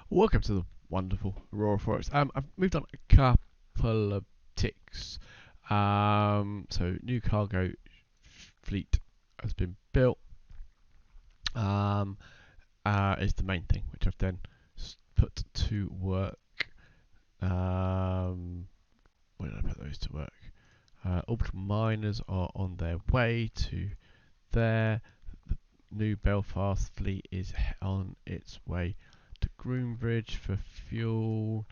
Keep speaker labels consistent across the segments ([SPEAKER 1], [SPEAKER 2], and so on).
[SPEAKER 1] Welcome to the wonderful Aurora Forest. I've moved on a couple of ticks. So new cargo fleet has been built. Is the main thing which I've then put to work. Where did I put those to work? Orbital miners are on their way to there. The new Belfast fleet is on its way to Groombridge for fuel.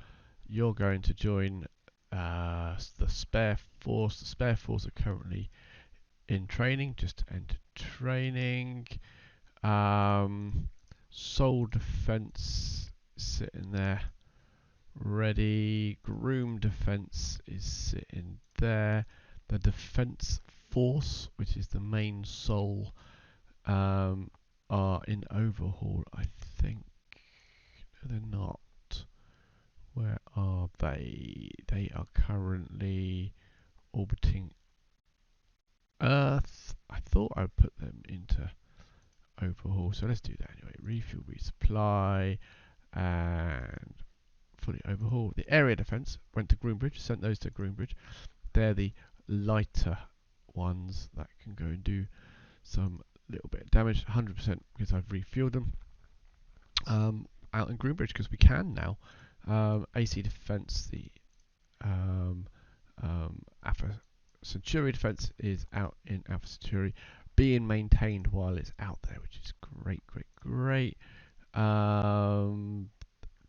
[SPEAKER 1] You're going to join the spare force. The spare force are currently in training, just entered training. Soul defense sitting there, ready. Groom defense is sitting there. The defense force, which is the main soul, are in overhaul, I think. No, they're not. Where are they? They are currently orbiting Earth. I thought I'd put them into overhaul, so let's do that anyway. Refuel, resupply, and fully overhaul. The area defense went to Groombridge, sent those to Groombridge. They're the lighter ones that can go and do some little bit of damage, 100% because I've refueled them out in Groombridge because we can now. AC defense, the Alpha Centauri defense is out in Alpha Centauri, being maintained while it's out there, which is great.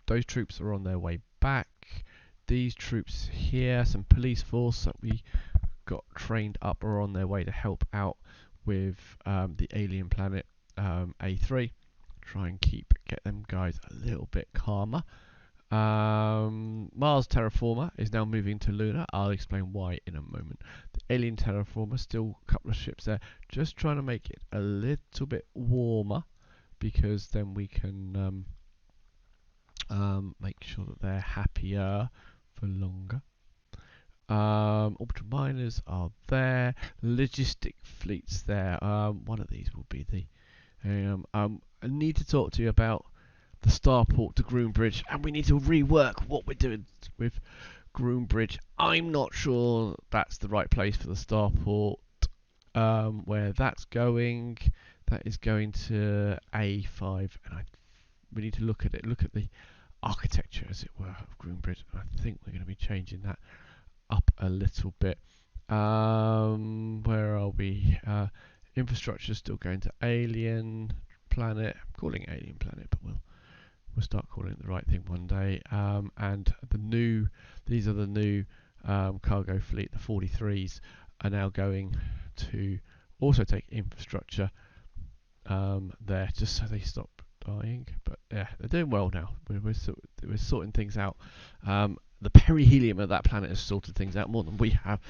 [SPEAKER 1] Those troops are on their way back. These troops here, some police force that we got trained up, are on their way to help out with the alien planet A3. Try and get them guys a little bit calmer. Mars terraformer is now moving to Luna. I'll explain why in a moment. The alien terraformer, still a couple of ships there, just trying to make it a little bit warmer because then we can make sure that they're happier for longer. Orbital miners are there. Logistic fleets there. One of these will be the. I need to talk to you about the starport to Groombridge, and we need to rework what we're doing with Groombridge. I'm not sure that's the right place for the starport. Where that's going, that is going to A5, and we need to look at it. Look at the architecture, as it were, of Groombridge. I think we're going to be changing that up a little bit. Where are we? Infrastructure is still going to Alien Planet. I'm calling it Alien Planet, but we'll start calling it the right thing one day. And these are the new cargo fleet. The 43s are now going to also take infrastructure there, just so they stop dying. But yeah, they're doing well now. We're sorting things out. The perihelium of that planet has sorted things out more than we have,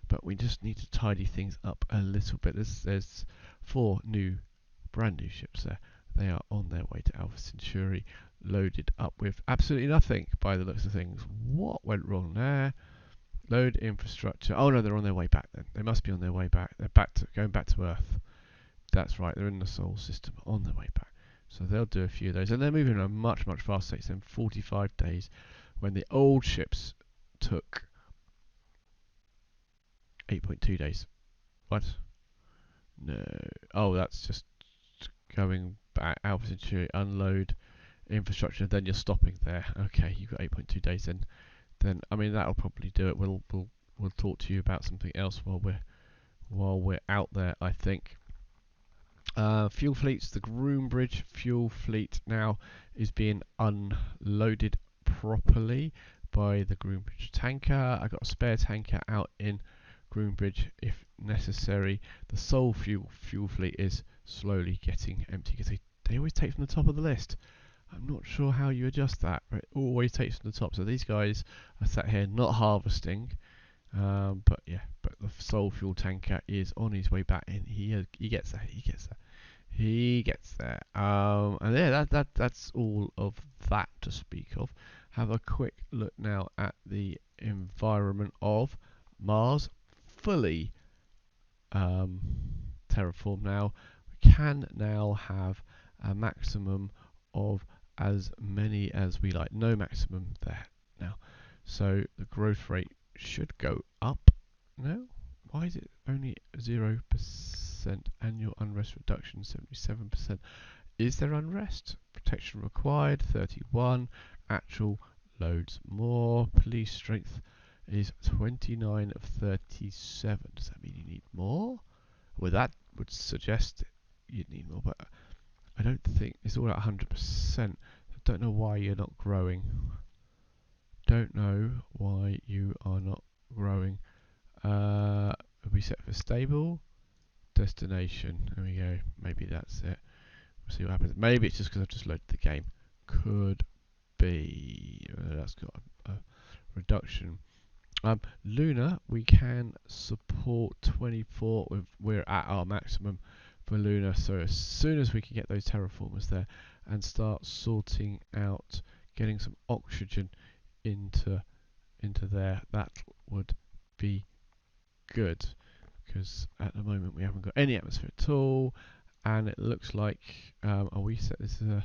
[SPEAKER 1] but we just need to tidy things up a little bit. There's 4 brand new ships there. They are on their way to Alpha Centauri, loaded up with absolutely nothing by the looks of things. What went wrong there? Load infrastructure. Oh no, they're on their way back then. They must be on their way back. They're going back to Earth. That's right, they're in the Sol system on their way back. So they'll do a few of those. And they're moving at a much faster pace than 45 days when the old ships took 8.2 days. What? No. Oh, that's just going back. Alpha Centauri, unload infrastructure, then you're stopping there. Okay, you've got 8.2 days then I mean that'll probably do it. We'll talk to you about something else while we're out there, I think. Fuel fleets, the Groombridge fuel fleet now is being unloaded properly by the Groombridge tanker. I got a spare tanker out in Groombridge if necessary. The Sol fuel fleet is slowly getting empty because they always take from the top of the list. I'm not sure how you adjust that, but it always takes from the top. So these guys are sat here not harvesting, but the Sol fuel tanker is on his way back in. He gets there. And yeah, that's all of that to speak of. Have a quick look now at the environment of Mars, fully terraformed now. We can now have a maximum of as many as we like. No maximum there now. So the growth rate should go up. No? Why is it only 0%? Annual unrest reduction 77%. Is there unrest? Protection required 31. Actual loads more. Police strength is 29 of 37. Does that mean you need more? Well, that would suggest you'd need more, but I don't think it's all at 100%. I don't know why you're not growing. Don't know why you are not growing. We set for stable destination. There we go. Maybe that's it. We'll see what happens. Maybe it's just because I've just loaded the game. Could be. That's got a reduction. Lunar, we can support 24. We're at our maximum for Lunar. So as soon as we can get those terraformers there and start sorting out, getting some oxygen into there, that would be good, because at the moment we haven't got any atmosphere at all, and it looks like we set this as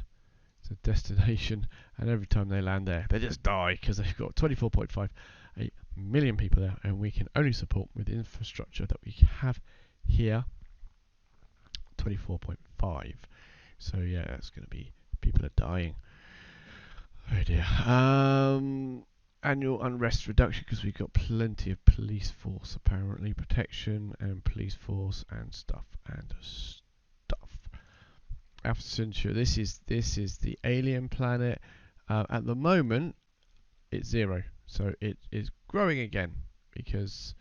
[SPEAKER 1] a destination, and every time they land there they just die because they've got 24.58 million people there, and we can only support with the infrastructure that we have here 24.5. So yeah, that's going to be, people are dying. Oh dear. Annual unrest reduction, because we've got plenty of police force apparently, protection and police force and stuff. Alpha Centauri, this is the alien planet. At the moment it's 0, so it is growing again, because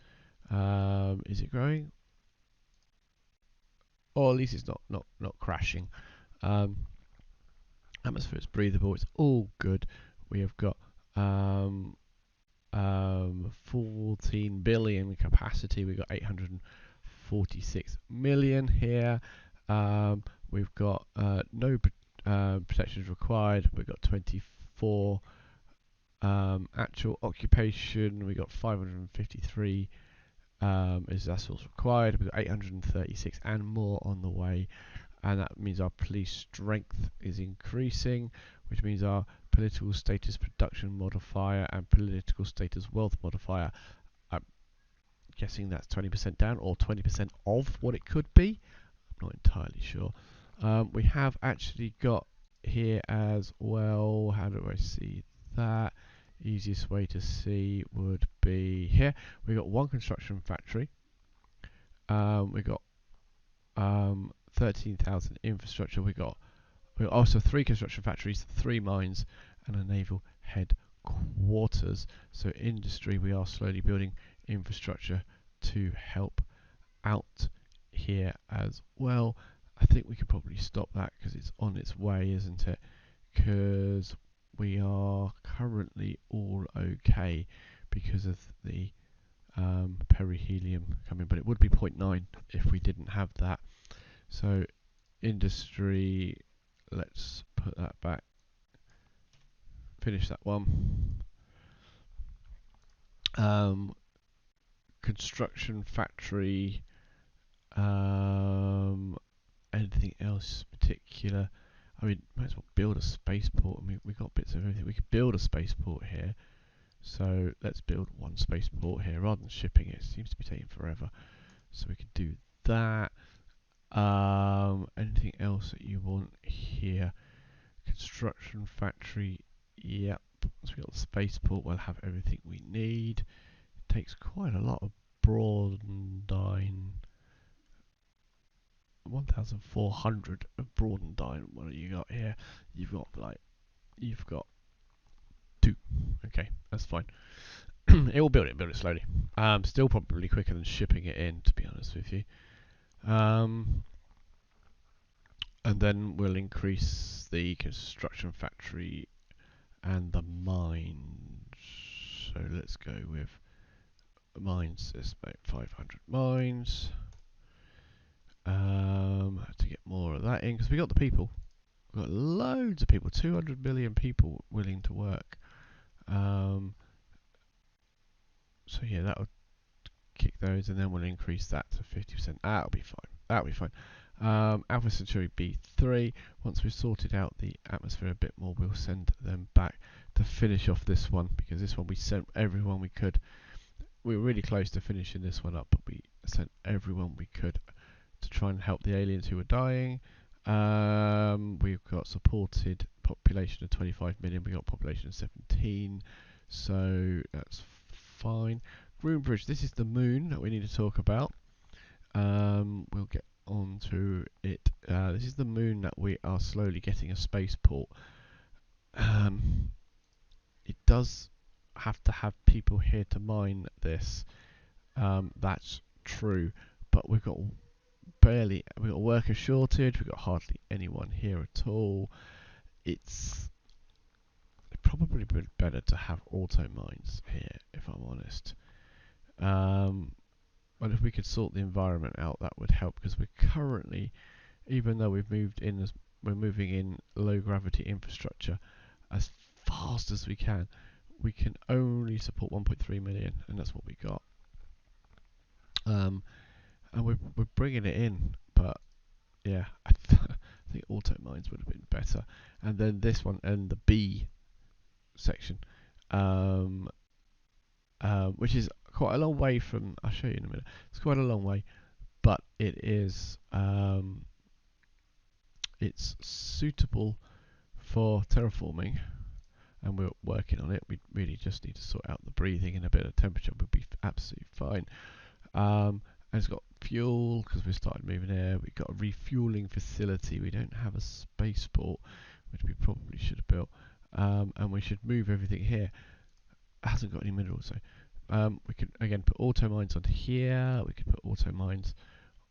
[SPEAKER 1] is it growing? Or at least it's not crashing. Atmosphere is breathable, it's all good. We have got 14 billion capacity. We've got 846 million here. We've got no protections required. We've got 24 actual occupation. We've got 553 is that's what's required. We've got 836 and more on the way, and that means our police strength is increasing, which means our political status production modifier and political status wealth modifier, I'm guessing that's 20% down, or 20% of what it could be. I'm not entirely sure. We have actually got here as well, how do I see that? Easiest way to see would be here. We got one construction factory. We got 13,000 infrastructure. We got also 3 construction factories, 3 mines, and a naval headquarters. So industry, we are slowly building infrastructure to help out here as well. I think we could probably stop that because it's on its way, isn't it? Because we are currently all okay because of the perihelium coming, but it would be 0.9 if we didn't have that. So industry, let's put that back, finish that one. Construction factory, anything else particular? I mean, might as well build a spaceport. I mean, we got bits of everything. We could build a spaceport here. So let's build one spaceport here rather than shipping it. It seems to be taking forever. So we could do that. Anything else that you want here? Construction factory. Yep. So we got the spaceport. We'll have everything we need. It takes quite a lot of broadendine. 1,400 of broadendine. What have you got here? You've got 2. Okay, that's fine. It will build it slowly. Still probably quicker than shipping it in, to be honest with you. And then we'll increase the construction factory and the mines. So let's go with mines. There's about 500 mines. To get more of that in, because we got the people. We've got loads of people, 200 million people willing to work. So yeah, that would kick those, and then we'll increase that to 50%. That'll be fine. Alpha Centauri B3. Once we've sorted out the atmosphere a bit more, we'll send them back to finish off this one, because this one we sent everyone we could. We were really close to finishing this one up, but we sent everyone we could to try and help the aliens who were dying. We've got supported population of 25 million. We got population of 17, so that's fine. Groombridge, this is the moon that we need to talk about. We'll get on to it. This is the moon that we are slowly getting a spaceport. It does have to have people here to mine this. That's true, but we've got worker shortage. We've got hardly anyone here at all. It's probably better to have auto mines here, if I'm honest. But if we could sort the environment out, that would help, because we're currently, even though we're moving in low gravity infrastructure as fast as we can only support 1.3 million, and that's what we got. And we're bringing it in, but yeah, I think auto mines would have been better. And then this one and the B section, which is quite a long way from. I'll show you in a minute. It's quite a long way, but it is. It's suitable for terraforming, and we're working on it. We really just need to sort out the breathing, and a bit of temperature would be absolutely fine. And it's got fuel, because we started moving air. We've got a refueling facility. We don't have a spaceport, which we probably should have built. And we should move everything here. It hasn't got any minerals, so we can again put auto mines on here. We could put auto mines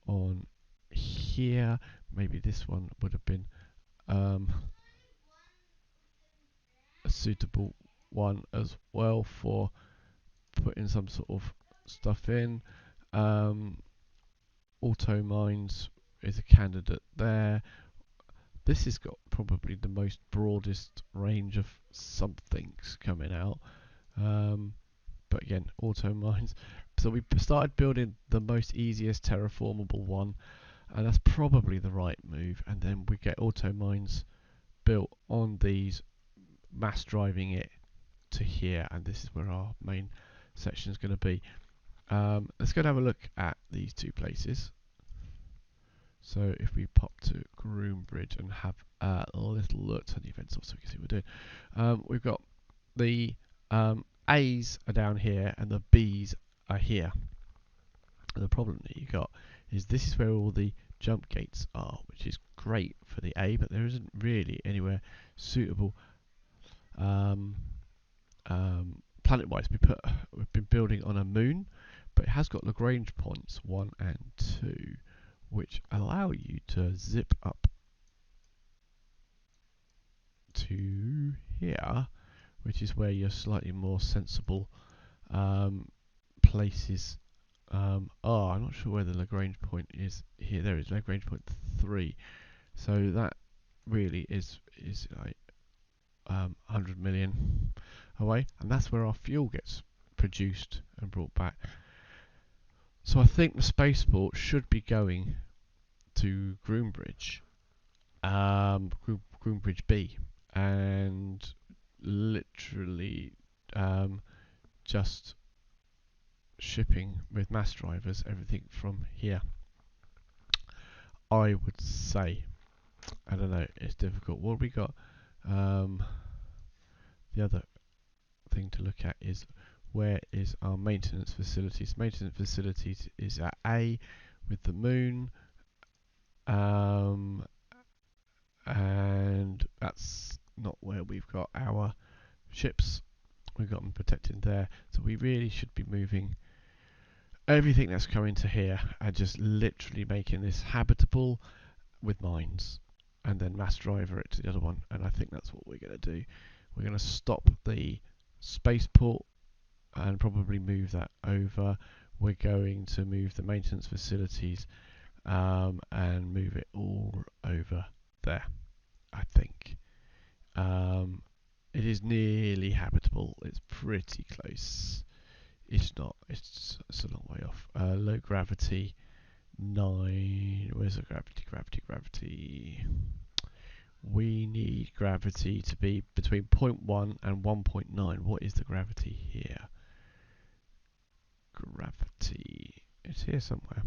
[SPEAKER 1] on here. Maybe this one would have been a suitable one as well for putting some sort of stuff in. Auto mines is a candidate there. This has got probably the most broadest range of somethings coming out. But again, auto mines. So we started building the most easiest terraformable one, and that's probably the right move. And then we get auto mines built on these, mass driving it to here, and this is where our main section is going to be. Let's go and have a look at these two places. So if we pop to Groombridge and have a little look, turn the events off so we can see what we're doing. We've got the A's are down here and the B's are here. And the problem that you got is this is where all the jump gates are, which is great for the A, but there isn't really anywhere suitable planet-wise. We've been building on a moon, but it has got Lagrange points 1 and 2, which allow you to zip up to here, which is where your slightly more sensible places are. I'm not sure where the Lagrange point is here. There is Lagrange point 3, so that really is like 100 million away, and that's where our fuel gets produced and brought back. So I think the spaceport should be going to Groombridge, Groombridge B, and literally just shipping with mass drivers everything from here. I would say, I don't know, it's difficult. What have we got? The other thing to look at is, where is our maintenance facilities? Maintenance facilities is at A with the moon, and that's not where we've got our ships. We've got them protected there, so we really should be moving everything that's coming to here and just literally making this habitable with mines, and then mass driver it to the other one. And I think that's what we're going to do. We're going to stop the spaceport and probably move that over. We're going to move the maintenance facilities and move it all over there, I think. It is nearly habitable. It's pretty close. It's not. It's a long way off. Low gravity 9. Where's the gravity? We need gravity to be between 0.1 and 1.9. What is the gravity here? Gravity. It's here somewhere.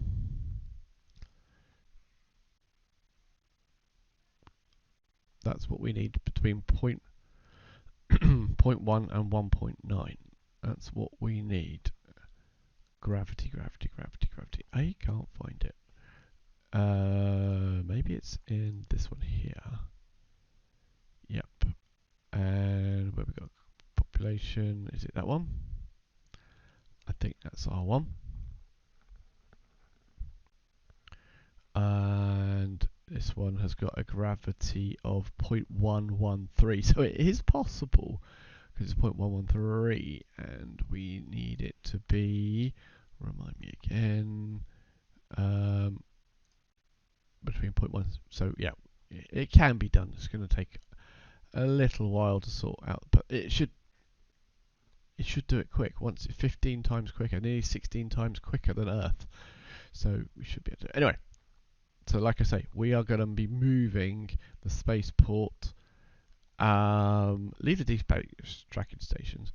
[SPEAKER 1] That's what we need between 0.1 and 1.9. That's what we need. Gravity. I can't find it. Maybe it's in this one here. Yep. And where we got population? Is it that one? I think that's our one. And this one has got a gravity of 0.113, so it is possible because it's 0.113, and we need it to be, remind me again, between 0.1. So yeah, it can be done. It's going to take a little while to sort out, but it should do it quick. Once it's 15 times quicker, nearly 16 times quicker than Earth. So we should be able to do it. Anyway, so like I say, we are going to be moving the spaceport, leave the deep space tracking stations,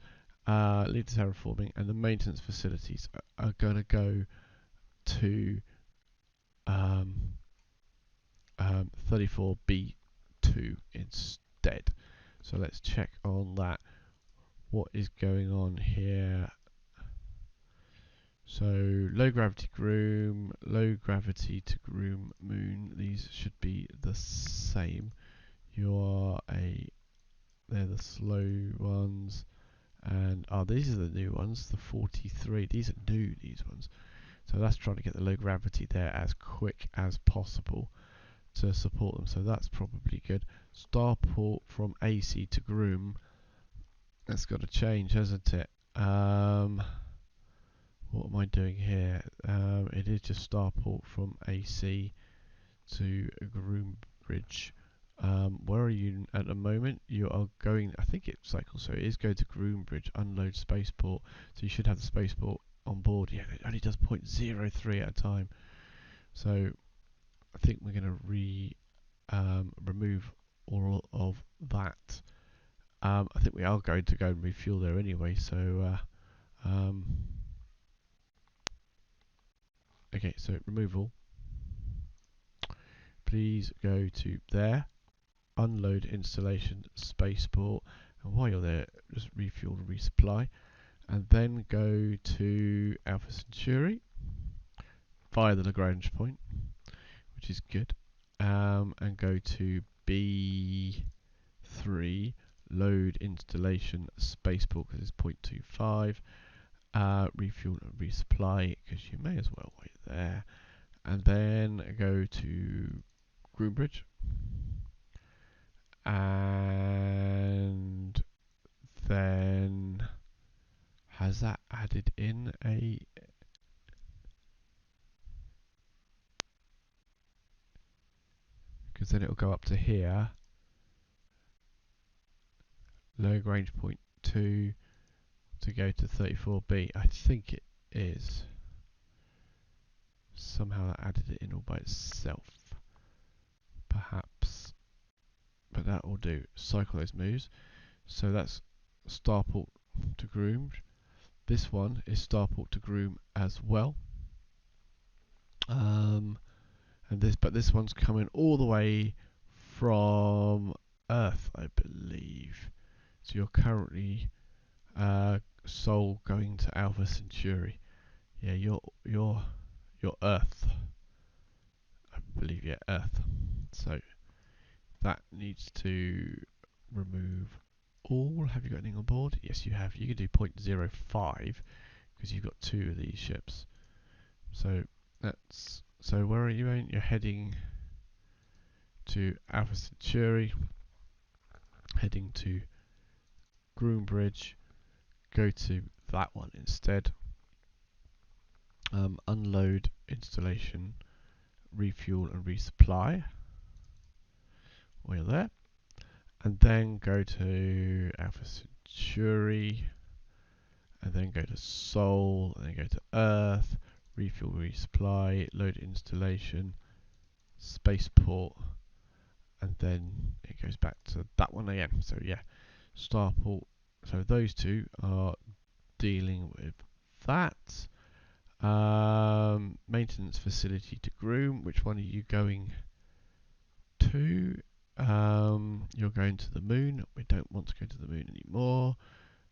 [SPEAKER 1] leave the terraforming, and the maintenance facilities are going to go to 34B2 instead. So let's check on that. What is going on here? So low gravity Groom, low gravity to Groom Moon. These should be the same. They're the slow ones, and these are the new ones. The 43. These are new. These ones. So that's trying to get the low gravity there as quick as possible to support them. So that's probably good. Starport from AC to Groom. That's got to change, hasn't it? What am I doing here? It is just starport from AC to Groombridge. Where are you at the moment? You are going, I think it cycles, so it is going to Groombridge, unload spaceport. So you should have the spaceport on board. Yeah, it only does 0.03 at a time. So I think we're going to remove all of that. I think we are going to go and refuel there anyway. So okay, so removal. Please go to there, unload installation spaceport, and while you're there, just refuel and resupply, and then go to Alpha Centauri via the Lagrange point, which is good, and go to B3, load installation spaceport because it's 0.25, refuel and resupply because you may as well wait there, and then go to Groombridge, and then has that added in a because then it'll go up to here, low range point 2 to go to 34B. I think it is. Somehow that added it in all by itself. Perhaps. But that will do. Cycle those moves. So that's starport to Groom. This one is starport to Groom as well. But this one's coming all the way from Earth, I believe. So you're currently Sol going to Alpha Centauri. Yeah, you're Earth. I believe, yeah, Earth. So that needs to remove all. Have you got anything on board? Yes, you have. You can do 0.05 because you've got 2 of these ships. So where are you going? You're heading to Alpha Centauri, heading to Groombridge. Go to that one instead. Unload installation, refuel and resupply while you're there, and then go to Alpha Centauri, and then go to Sol, and then go to Earth, refuel, resupply, load installation, spaceport, and then it goes back to that one again. So yeah, starport. So those two are dealing with that. Maintenance facility to Groom. Which one are you going to? You're going to the moon. We don't want to go to the moon anymore.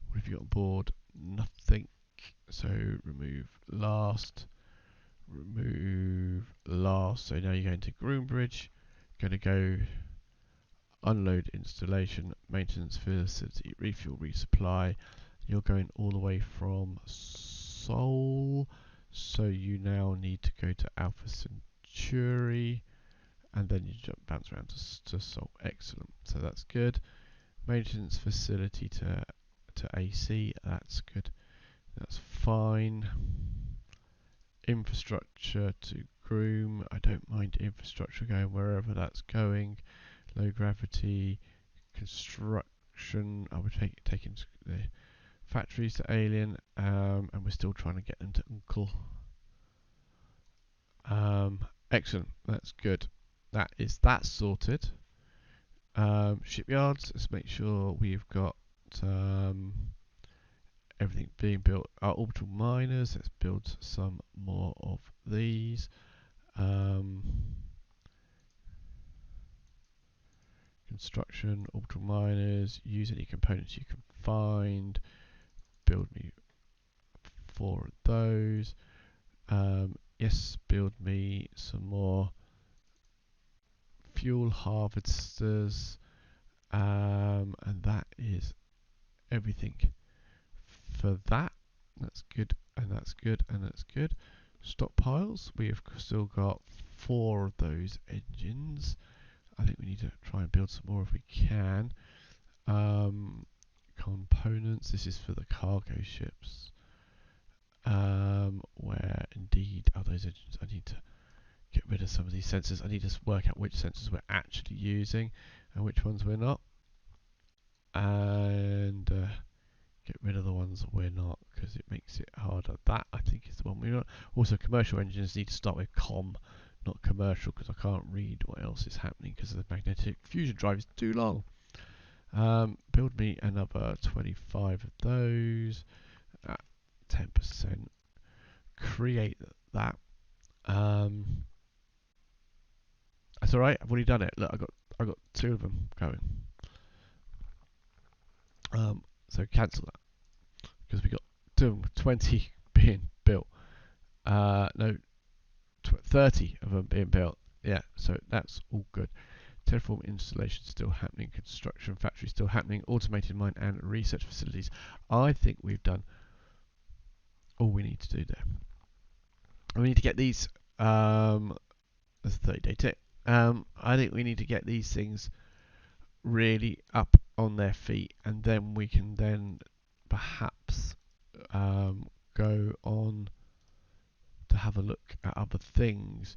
[SPEAKER 1] What have you got on board? Nothing. So remove last. Remove last. So now you're going to Groombridge. Going to go unload installation, maintenance facility, refuel, resupply. You're going all the way from Sol. So you now need to go to Alpha Centauri. And then you bounce around to Sol. Excellent. So that's good. Maintenance facility to AC. That's good. That's fine. Infrastructure to Groom. I don't mind infrastructure going wherever that's going. Low gravity construction. I would taking the factories to Alien, and we're still trying to get them to Uncle. Excellent. That's good. That's sorted. Shipyards. Let's make sure we've got everything being built. Our orbital miners. Let's build some more of these. Construction, orbital miners. Use any components you can find. Build me 4 of those. Yes, build me some more fuel harvesters, and that is everything for that. That's good, and that's good, and that's good. Stockpiles, we have still got 4 of those engines. I think we need to try and build some more if we can. Components, this is for the cargo ships, where indeed are those engines. I need to get rid of some of these sensors. I need to work out which sensors we're actually using and which ones we're not, and get rid of the ones we're not, because it makes it harder. That I think is the one we're not. Also, commercial engines need to start with com, not commercial, because I can't read what else is happening because the magnetic fusion drive is too long. Build me another 25 of those at 10%. Create that. That's all right. I've already done it. Look, I got 2 of them going. So cancel that, because we got 20 being built. No, 30 of them being built. Yeah, so that's all good. Terraform installation still happening. Construction factory still happening. Automated mine and research facilities. I think we've done all we need to do there. We need to get these. That's a 30-day tick. I think we need to get these things really up on their feet, and then we can then perhaps go on to have a look at other things.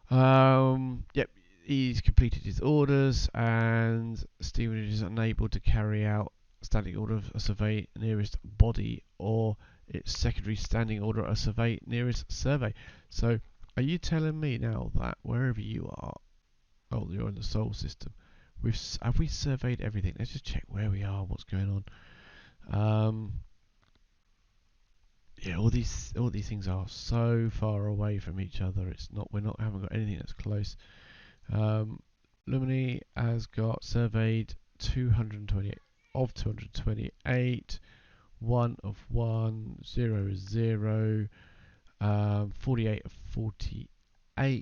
[SPEAKER 1] Yep, he's completed his orders, and Stevenage is unable to carry out standing order of a survey nearest body, or its secondary standing order of a survey nearest survey. So are you telling me now that wherever you are, oh, you're in the Sol system, have we surveyed everything? Let's just check where we are, what's going on. Yeah, all these things are so far away from each other. It's not, haven't got anything that's close. Lumini has got surveyed 228 of 228, 1 of 1, 0 is 0, 48 of 48.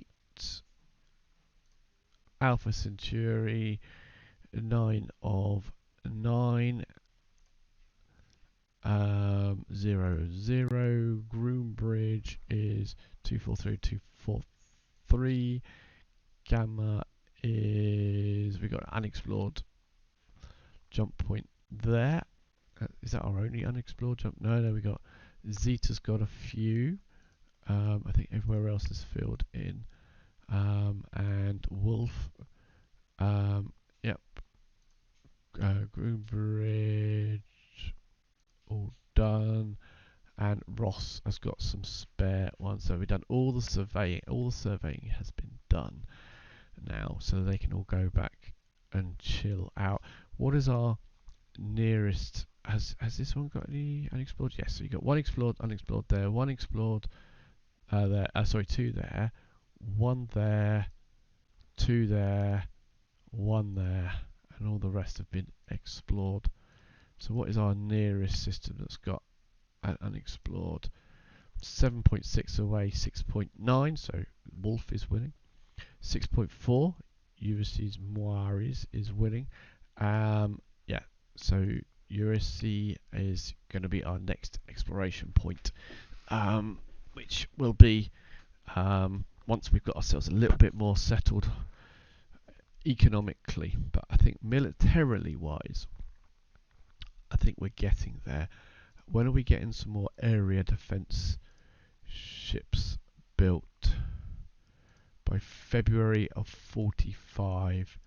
[SPEAKER 1] Alpha Centauri 9 of 9, 0 0. Groombridge is 243 243. Gamma is, we got an unexplored jump point there. Is that our only unexplored jump? No, we got Zeta's got a few. I think everywhere else is filled in. And Wolf. Yep. Groombridge all done. And Cross has got some spare ones. So we've done all the surveying. All the surveying has been done now, so they can all go back and chill out. What is our nearest? Has this one got any unexplored? Yes. So you got one explored, unexplored there, one explored there. Sorry, two there, one there, two there, one there, and all the rest have been explored. So what is our nearest system that's got an unexplored? 7.6 away, 6.9. So Wolf is winning. 6.4. Ulysses Moiris is winning. Yeah. So Ulysses is going to be our next exploration point, which will be once we've got ourselves a little bit more settled economically. But I think militarily wise, I think we're getting there. When are we getting some more area defense ships built? By February of 45.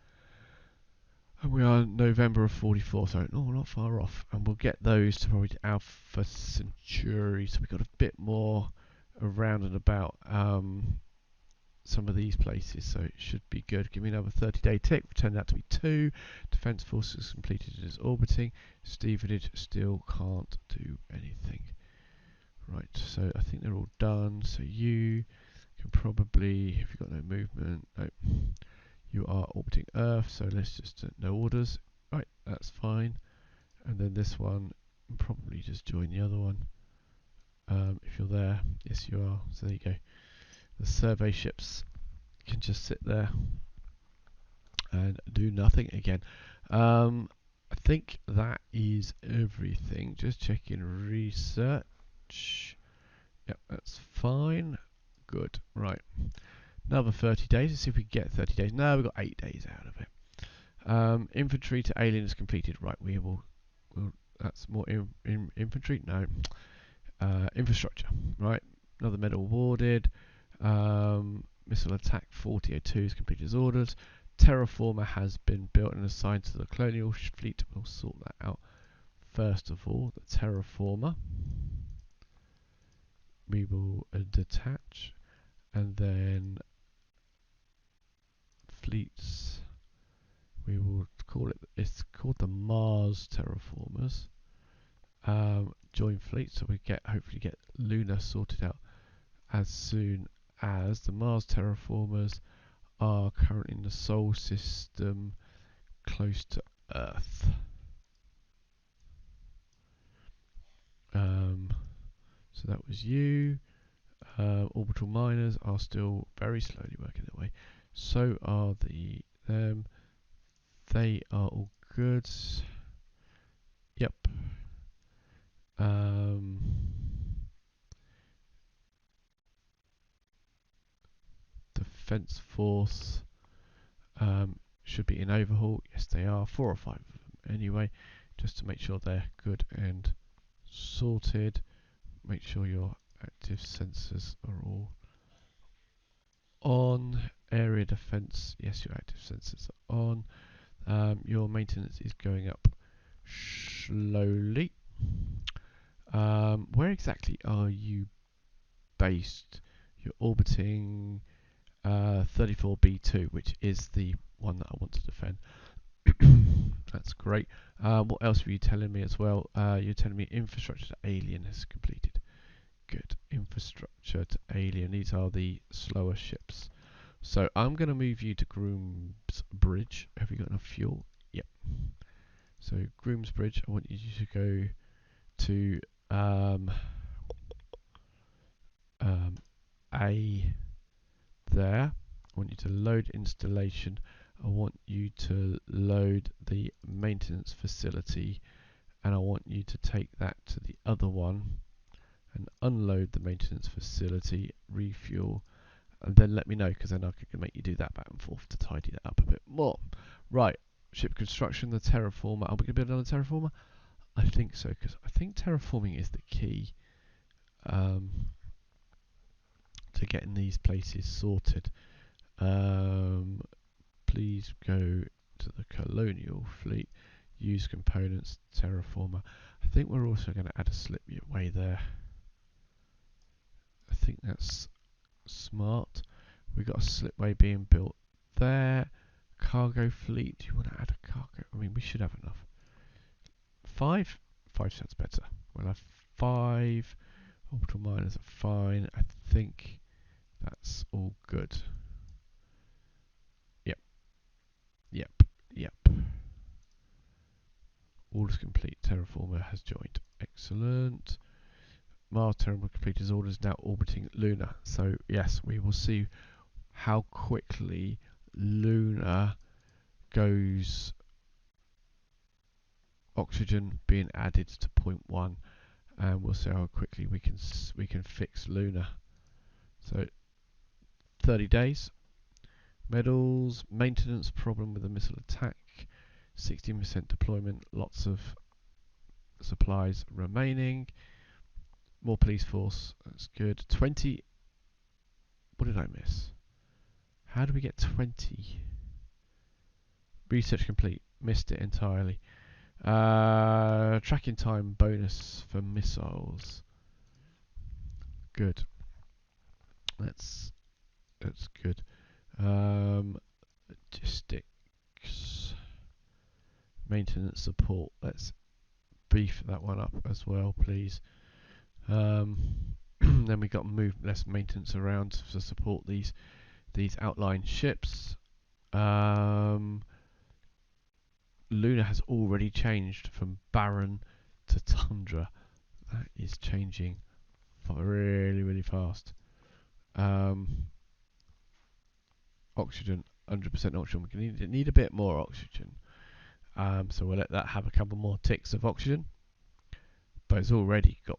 [SPEAKER 1] And we are November of 44, so no, not far off. And we'll get those to probably Alpha Centauri, so we've got a bit more around and about some of these places, so it should be good. Give me another 30-day tick. Turned out to be 2. Defence forces completed its orbiting. Stevenage still can't do anything. Right, so I think they're all done. So you can probably, if you've got no movement, no, you are orbiting Earth, so let's just no orders. Right, that's fine. And then this one, probably just join the other one. If you're there, yes you are. So there you go. The survey ships can just sit there and do nothing again. I think that is everything. Just checking research. Yep, that's fine. Good. Right. Another 30 days. Let's see if we can get 30 days. No, we've got 8 days out of it. Infantry to alien is completed. Right, we will that's more infantry. No. Infrastructure. Right. Another medal awarded. Missile attack 4002 is completed as ordered. Terraformer has been built and assigned to the colonial fleet. We'll sort that out. First of all, the terraformer. We will detach, and then fleets. We will call it. It's called the Mars terraformers. Join fleet, so we hopefully get Luna sorted out as soon as the Mars terraformers are currently in the Sol system, close to Earth. So that was you. Orbital miners are still very slowly working their way. So are them. They are all good. Yep. Defense force should be in overhaul. Yes, they are. 4 or 5 of them anyway, just to make sure they're good and sorted. Make sure your active sensors are all on. Area defense, yes, your active sensors are on. Your maintenance is going up slowly. Where exactly are you based? You're orbiting 34B2, which is the one that I want to defend. That's great. What else were you telling me as well? You're telling me infrastructure to alien is completed. Good. Infrastructure to alien. These are the slower ships. So I'm going to move you to Groombridge. Have you got enough fuel? Yep. So Groombridge, I want you to go to A there. I want you to load installation. I want you to load the maintenance facility, and I want you to take that to the other one and unload the maintenance facility, refuel, and then let me know, because then I can make you do that back and forth to tidy that up a bit more. Right, ship construction, the terraformer. Are we going to build another terraformer? I think so, because I think terraforming is the key to getting these places sorted. Please go to the colonial fleet, use components, terraformer. I think we're also going to add a slipway there. think that's smart. We've got a slipway being built there. Cargo fleet. Do you want to add a cargo? I mean, we should have enough. 5? 5 sounds better. We'll have 5. Orbital miners are fine. I think that's all good. Yep. Yep. Yep. Orders complete. Terraformer has joined. Excellent. Mars terminal complete. His orders now orbiting Luna. So yes, we will see how quickly Luna goes. Oxygen being added to 0.1, and we'll see how quickly we can fix Luna. So 30 days. Medals, maintenance problem with the missile attack, 16% deployment, lots of supplies remaining. More police force, that's good. 20. What did I miss? How do we get 20? Research complete. Missed it entirely. Tracking time bonus for missiles. Good. That's good. Logistics. Maintenance support. Let's beef that one up as well, please. Then we got to move less maintenance around to support these outlying ships. Luna has already changed from barren to tundra. That is changing really, really fast. Oxygen, 100% oxygen. We need a bit more oxygen. So we'll let that have a couple more ticks of oxygen. But it's already got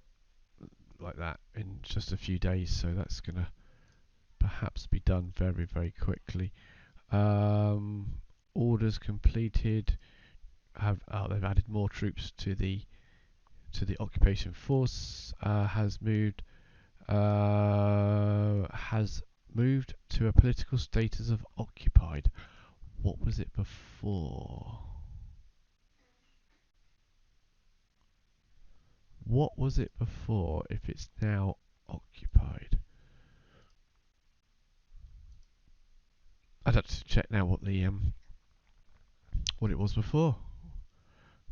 [SPEAKER 1] like that in just a few days, so that's going to perhaps be done very, very quickly. Orders completed. They've added more troops to the occupation force. Has moved to a political status of occupied. What was it before? What was it before if it's now occupied? I'd have to check now what it was before.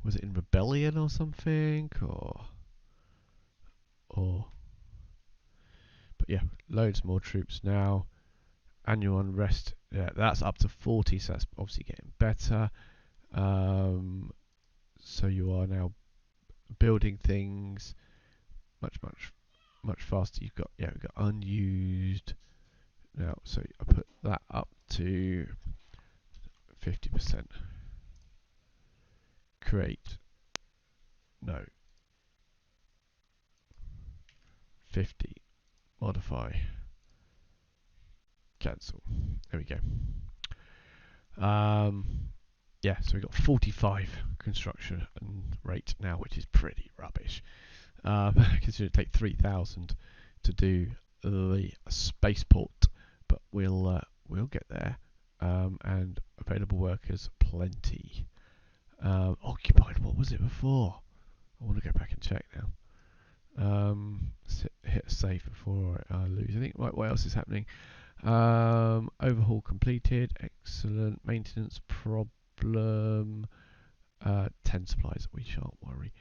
[SPEAKER 1] Was it in rebellion or something, or but yeah, loads more troops now. Annual unrest, yeah, that's up to 40, so that's obviously getting better. So you are now building things much faster. We've got unused now, so I put that up to 50%. Create. No. 50. Modify. Cancel. There we go. Yeah, so we've got 45 construction rate now, which is pretty rubbish. Considering it take 3,000 to do the spaceport, but we'll get there. And available workers plenty. Occupied. What was it before? I want to go back and check now. Hit a save before I lose. I think what else is happening? Overhaul completed. Excellent. Maintenance problem. 10 supplies. We shan't worry.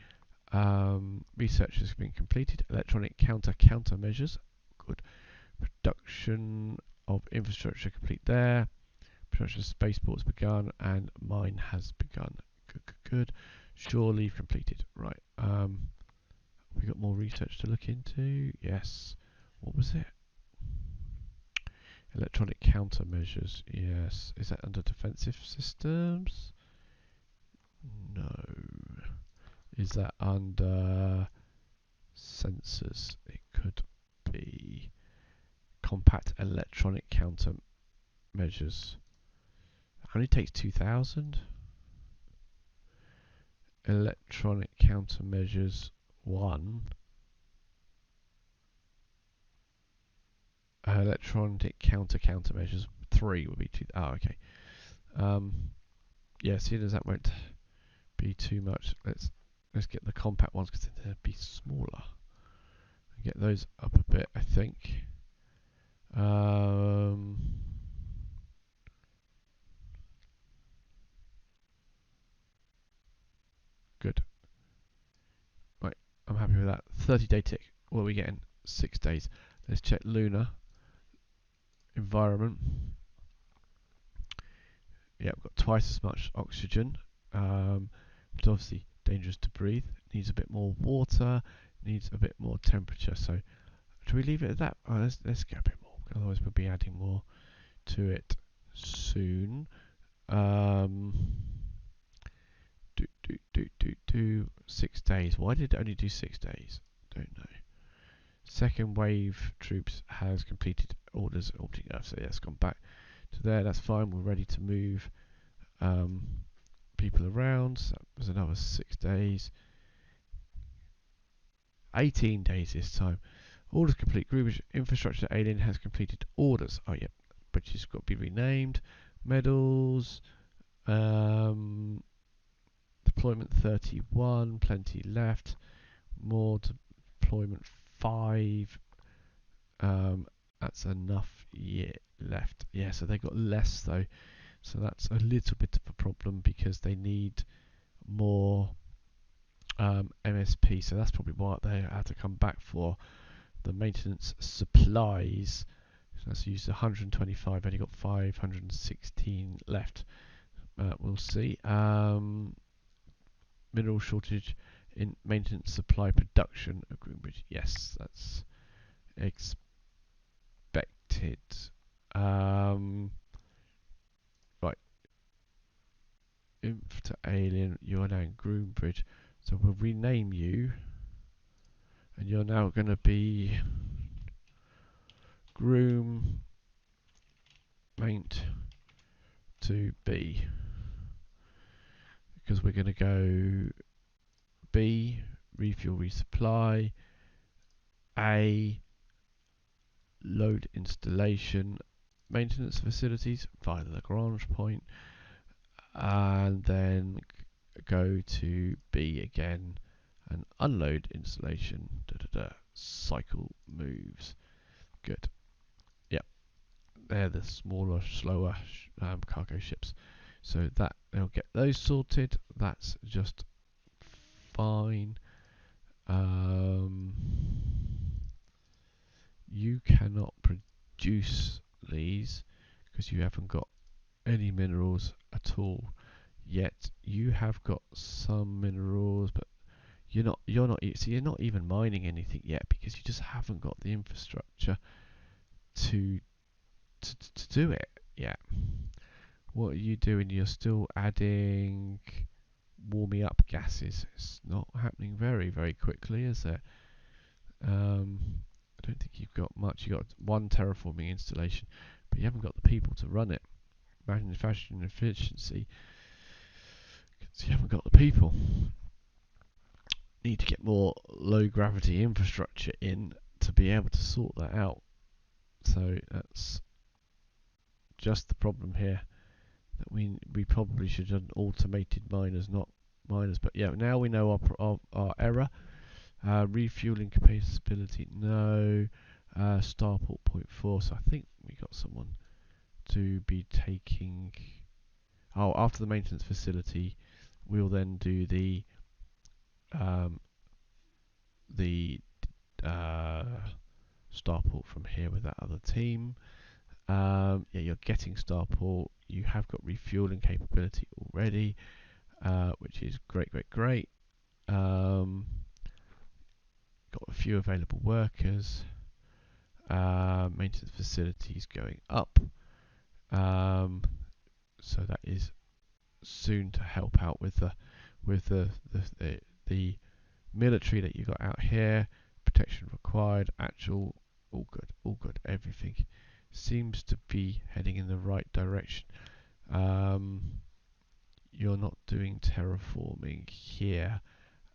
[SPEAKER 1] Research has been completed. Electronic countermeasures. Good. Production of infrastructure complete there. Production of spaceports begun, and mine has begun. Good. Shore leave completed. Right. We got more research to look into. Yes. What was it? Electronic countermeasures. Yes. Is that under defensive systems? No. Is that under sensors? It could be. Compact electronic countermeasures. Only takes 2,000. Electronic countermeasures 1. Electronic countermeasures 3 would be 2. Oh, okay. Yeah, seeing as that won't be too much, let's get the compact ones because they'll be smaller and get those up a bit, I think. Good. Right, I'm happy with that. 30-day tick. What are we getting? 6 days. Let's check lunar environment. Yeah, we've got twice as much oxygen. But obviously dangerous to breathe. Needs a bit more water. Needs a bit more temperature. So, do we leave it at that? Oh, let's get a bit more. Otherwise, we'll be adding more to it soon. 6 days. Why did it only do 6 days? Don't know. Second wave troops has completed orders orbiting Earth, so yeah, it's gone back to there. That's fine. We're ready to move people around. So that was another 6 days. 18 days this time. Orders complete. Groombridge infrastructure alien has completed orders. Oh yeah, British has got to be renamed. Medals. Deployment 31. Plenty left. More deployment 5. That's enough left. Yeah, so they got less though. So that's a little bit of a problem because they need more MSP. So that's probably what they had to come back for. The maintenance supplies. So that's used 125. Only got 516 left. We'll see. Mineral shortage in maintenance supply production at Groombridge. Yes, that's expected. Right. Inf to alien. You are now in Groombridge. So we'll rename you. And you're now going to be Groom Maint to B. Because we're going to go B, refuel resupply, A, load installation, maintenance facilities via the Lagrange point, and then go to B again and unload installation. Cycle moves. Good. Yep. They're the smaller, slower cargo ships. So that they'll get those sorted. That's just fine. You cannot produce these because you haven't got any minerals at all yet. You have got some minerals, but you're not even mining anything yet because you just haven't got the infrastructure to do it yet. What are you doing? You're still adding warming up gases. It's not happening very, very quickly, is it? I don't think you've got much. You've got one terraforming installation, but you haven't got the people to run it. Manufacturing efficiency, because you haven't got the people. Need to get more low gravity infrastructure in to be able to sort that out. So that's just the problem here. That we probably should have automated miners, not miners. But yeah, now we know our error. Refueling capability, no. Starport 0.4. So I think we got someone to be taking. Oh, after the maintenance facility, we'll then do the Starport from here with that other team. Yeah, you're getting Starport. You have got refueling capability already, which is great. Got a few available workers. Maintenance facilities going up. So that is soon to help out with the military that you got out here. Protection required. Actual, all good. Everything seems to be heading in the right direction. You're not doing terraforming here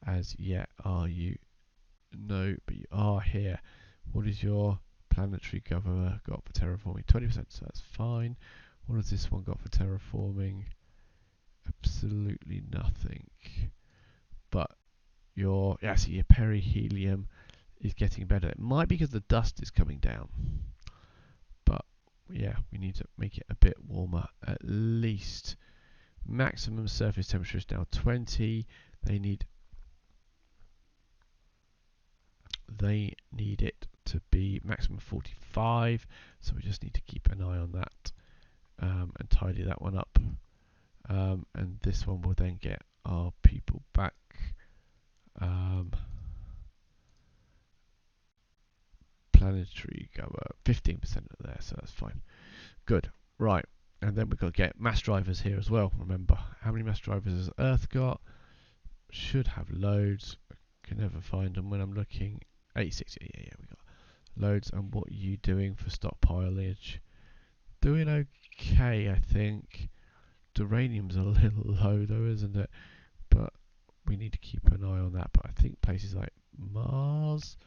[SPEAKER 1] as yet, are you? No, but you are here. What is your planetary governor got for terraforming? 20%, so that's fine. What has this one got for terraforming? Absolutely nothing. But your perihelium is getting better. It might be because the dust is coming down, but yeah, we need to make it a bit warmer at least. Maximum surface temperature is now 20. They need it to be maximum 45, so we just need to keep an eye on that and tidy that one up. And this one will then get our people back. Planetary cover 15% of there, so that's fine. Good. Right, and then we've got to get mass drivers here as well. Remember, how many mass drivers has Earth got? Should have loads. I can never find them when I'm looking. 86. Yeah, we got loads. And what are you doing for stockpileage? Doing okay, I think. Uranium's a little low though, isn't it? But we need to keep an eye on that. But I think places like Mars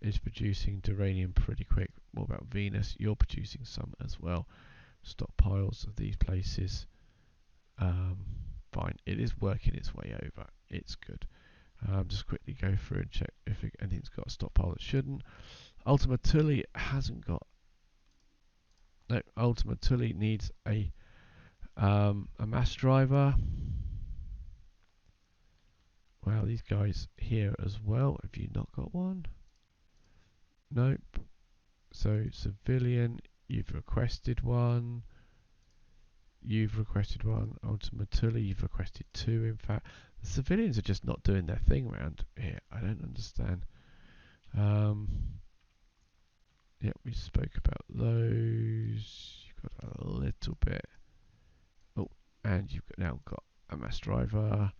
[SPEAKER 1] is producing uranium pretty quick. What about Venus? You're producing some as well. Stockpiles of these places. Fine. It is working its way over. It's good. Just quickly go through and check if anything's got a stockpile that shouldn't. Ultima Thule hasn't got. No, Ultima Thule needs a mass driver. Wow, these guys here as well. Have you not got one? Nope. So civilian, you've requested one. You've requested one. Ultima Thule, you've requested two. In fact, the civilians are just not doing their thing around here. I don't understand. Yeah, we spoke about those. You've got a little bit. Oh, and you've now got a mass driver.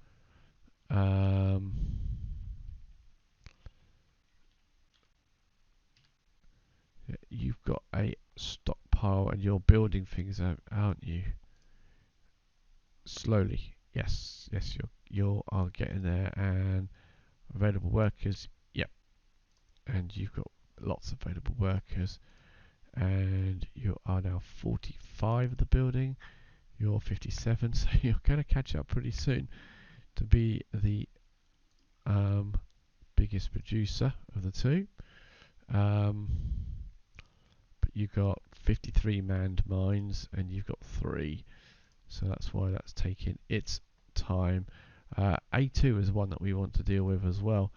[SPEAKER 1] Yeah, you've got a stockpile, and you're building things out, aren't you? Slowly. Yes, you are getting there, and available workers. Yep, and you've got lots of available workers, and you are now 45 of the building. You're 57, so you're going to catch up pretty soon to be the biggest producer of the two. But you've got 53 manned mines, and you've got 3, so that's why that's taking its time. A2 is one that we want to deal with as well,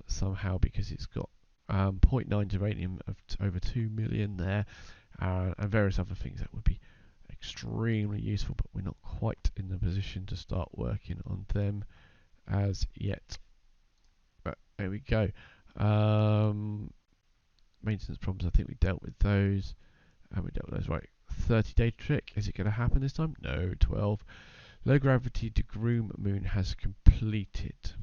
[SPEAKER 1] somehow, because it's got 0.9 uranium of over 2 million there, and various other things that would be extremely useful, but we're not quite in the position to start working on them as yet. But there we go. Maintenance problems, I think we dealt with those, and we dealt with those. Right, 30-day trick, is it going to happen this time? No. 12. Low gravity de Groom moon has completed.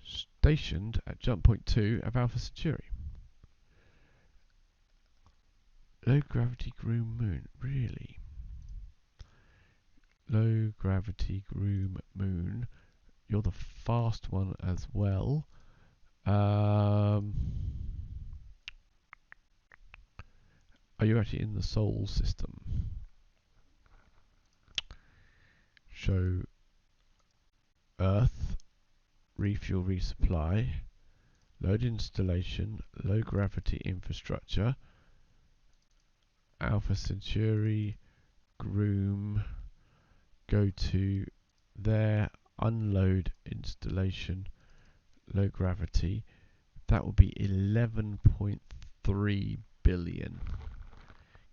[SPEAKER 1] Stationed at jump point 2 of Alpha Centauri. Low gravity Groom moon, really? Low gravity Groom moon. You're the fast one as well. Are you actually in the Sol system? Show Earth, refuel, resupply, load installation, low gravity infrastructure, Alpha Centauri, Groom, go to there, unload installation, low gravity. That will be 11.3 billion.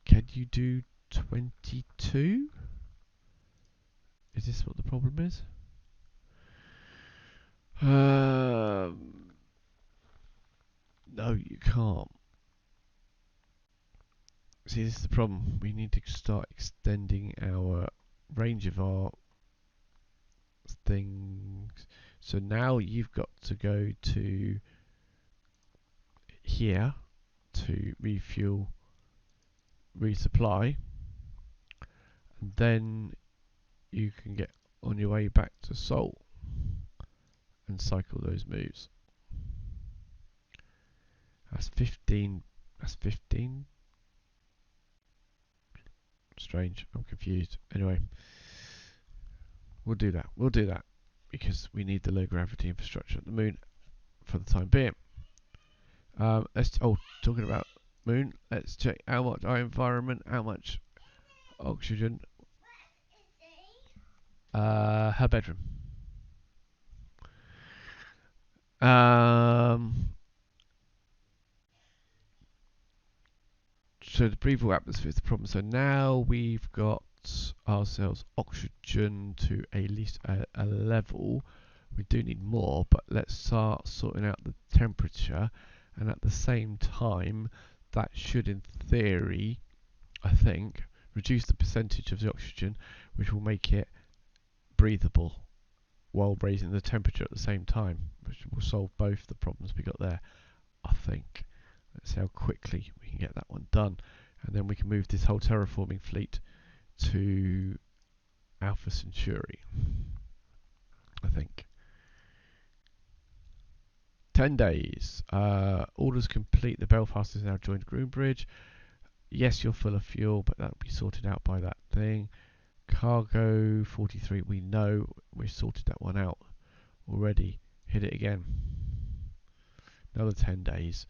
[SPEAKER 1] Can you do 22? Is this what the problem is? No, you can't. See, this is the problem. We need to start extending our range of our things. So now you've got to go to here to refuel, resupply, and then you can get on your way back to Sol and cycle those moves. That's 15. That's 15. Strange. I'm confused. Anyway, we'll do that. We'll do that because we need the low gravity infrastructure at the moon for the time being. Talking about moon, let's check how much our environment, how much oxygen. Her bedroom. So the breathable atmosphere is the problem. So now we've got ourselves oxygen to at least a level. We do need more, but let's start sorting out the temperature, and at the same time that should in theory, I think, reduce the percentage of the oxygen, which will make it breathable while raising the temperature at the same time, which will solve both the problems we got there, I think. Let's see how quickly we can get that one done, and then we can move this whole terraforming fleet to Alpha Centauri, I think. 10 days. Orders complete. The Belfast has now joined Groombridge. Yes, you're full of fuel, but that'll be sorted out by that thing. Cargo 43, we know we sorted that one out already. Hit it again. Another 10 days.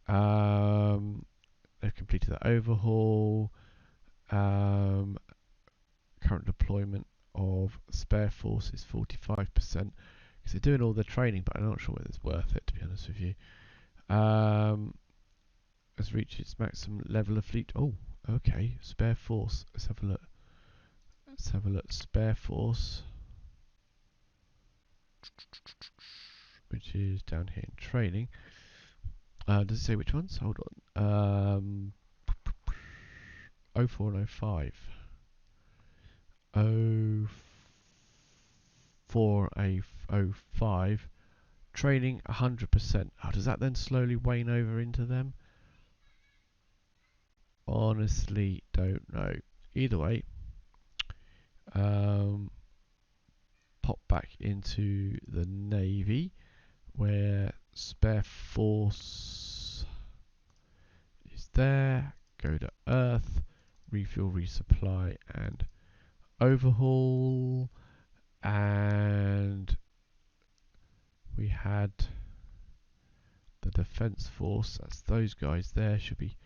[SPEAKER 1] They've completed that overhaul. Current deployment of spare force is 45%, because they're doing all the training, but I'm not sure whether it's worth it, to be honest with you. Has reached its maximum level of fleet. Oh, okay. Spare force. Let's have a look. Let's have a look. Spare force, which is down here in training. Does it say which ones? Hold on. 04 and 05. 04 and 05. Training 100%. Oh, does that then slowly wane over into them? Honestly, don't know. Either way, pop back into the Navy, where spare force is there. Go to Earth, refuel, resupply, and overhaul. And we had the Defence Force. That's those guys there. Should be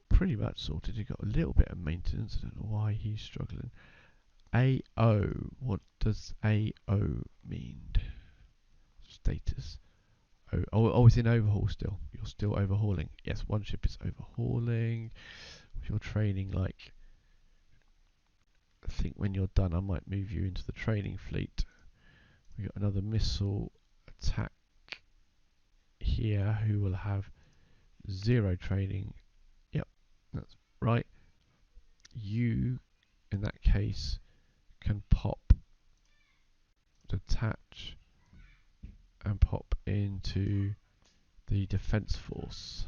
[SPEAKER 1] pretty much sorted. He got a little bit of maintenance. I don't know why he's struggling. AO. What does AO mean? Status. Oh, it's in overhaul still. You're still overhauling. Yes, one ship is overhauling. If you're training, like, I think when you're done, I might move you into the training fleet. We got another missile attack here, who will have 0 training. Yep, that's right. You, in that case, can pop, detach, and pop into the Defence Force,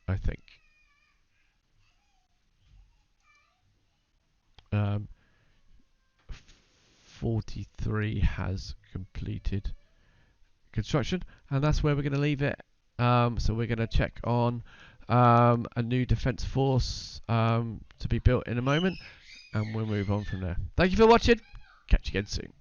[SPEAKER 1] I think. 43 has completed construction, and that's where we're going to leave it. So we're going to check on a new Defence Force to be built in a moment, and we'll move on from there. Thank you for watching. Catch you again soon.